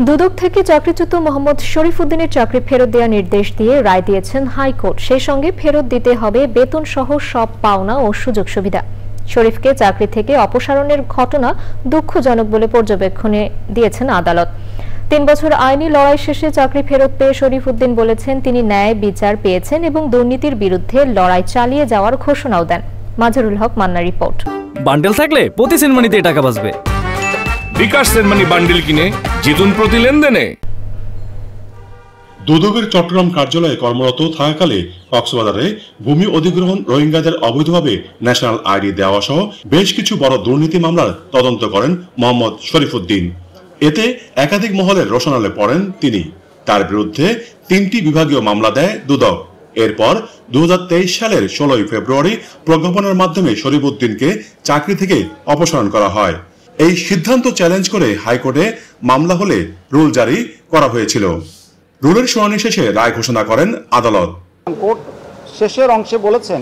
দুদক থেকে চাকরিচ্যুত মোহাম্মদ শরীফুদ্দিনের চাকরি ফেরত দেওয়ার নির্দেশ দিয়ে রায় দিয়েছেন হাইকোর্ট। সেই সঙ্গে ফেরত দিতে হবে বেতন সহ সব পাওনা ও সুযোগ সুবিধা। শরীফকে চাকরি থেকে অপসারণের ঘটনা দুঃখজনক বলে পর্যবেক্ষণে দিয়েছেন আদালত। ৩ বছর আইনি লড়াই শেষে চাকরি ফেরত পেয়ে শরীফুদ্দিন বলেছেন তিনি ন্যায় বিচার পেয়েছেন এবং দুর্নীতির বিরুদ্ধে লড়াই চালিয়ে যাওয়ার ঘোষণাও দেন। মাজহারুল হক মান্না রিপোর্ট। বান্ডেল থাকলে প্রতি সেনমানিতে টাকা বাঁচবে। বিকাশ সেনমানি বান্ডেল কিনে জিতুন প্রতি লেনদেনে। দুদকের চট্টগ্রাম কার্যালয়ে কর্মরত থাকাকালে কক্সবাজারে ভূমি অধিগ্রহণ, রোহিঙ্গাদের অবৈধভাবে ন্যাশনাল আইডি দেওয়া সহ বেশ কিছু বড় দুর্নীতি মামলার তদন্ত করেন মোহাম্মদ শরীফুদ্দিন। এতে একাধিক মহলের রোশনালে পড়েন তিনি। তার বিরুদ্ধে 3টি বিভাগীয় মামলা দেয় দুদক। এরপর 2023 সালের 16 ফেব্রুয়ারি প্রজ্ঞাপনের মাধ্যমে শরীফুদ্দিনকে চাকরি থেকে অপসারণ করা হয়। এই সিদ্ধান্ত চ্যালেঞ্জ করে হাইকোর্টে মামলা হলে রুল জারি করা হয়েছিল। রুলের শুনানি শেষে রায় ঘোষণা করেন আদালত। কোর্ট শেষের অংশে বলেছেন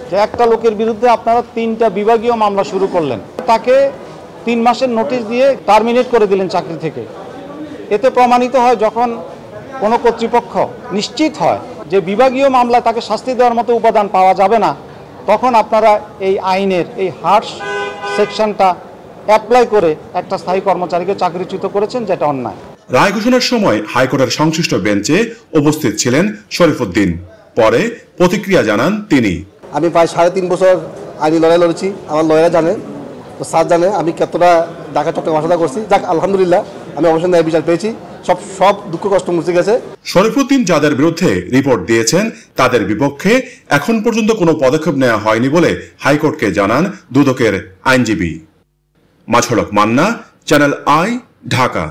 যে একটা লোকের বিরুদ্ধে আপনারা 3টা বিভাগীয় মামলা শুরু করলেন, তাকে 3 মাসের নোটিশ দিয়ে টার্মিনেট করে দিলেন চাকরি থেকে। এতে প্রমাণিত হয় যখন কোনো কর্তৃপক্ষ নিশ্চিত হয় যে বিভাগীয় মামলায় তাকে শাস্তি দেওয়ার মতো উপাদান পাওয়া যাবে না, তখন আপনারা এই আইনের এই হার্শ সেকশনটা অ্যাপ্লাই করে একটা স্থায়ী কর্মচারীকে চাকরিচ্যুত করেছেন, যেটা অন্যায়। রায় ঘোষণার সময় হাইকোর্টের সংশ্লিষ্ট বেঞ্চে উপস্থিত ছিলেন শরীফুদ্দিন। পরে প্রতিক্রিয়া জানান তিনি। আমি প্রায় 3.5 বছর আইনি লড়াই লড়েছি, আমার লয়ার জানে, তো স্যার জানে আমি কতটা ঢাকা চট্টগ্রাম আসা করছি। যাক, আলহামদুলিল্লাহ আমি অবশ্যই ন্যায় বিচার পেয়েছি, সব দুঃখ কষ্ট মুছে গেছে। শরীফুদ্দিন যাদের বিরুদ্ধে রিপোর্ট দিয়েছেন তাদের বিপক্ষে এখন পর্যন্ত কোনো পদক্ষেপ নেওয়া হয়নি বলে হাইকোর্টকে জানান দুদকের আইনজীবী। মাজহারুল হক মান্না, চ্যানেল আই, ঢাকা।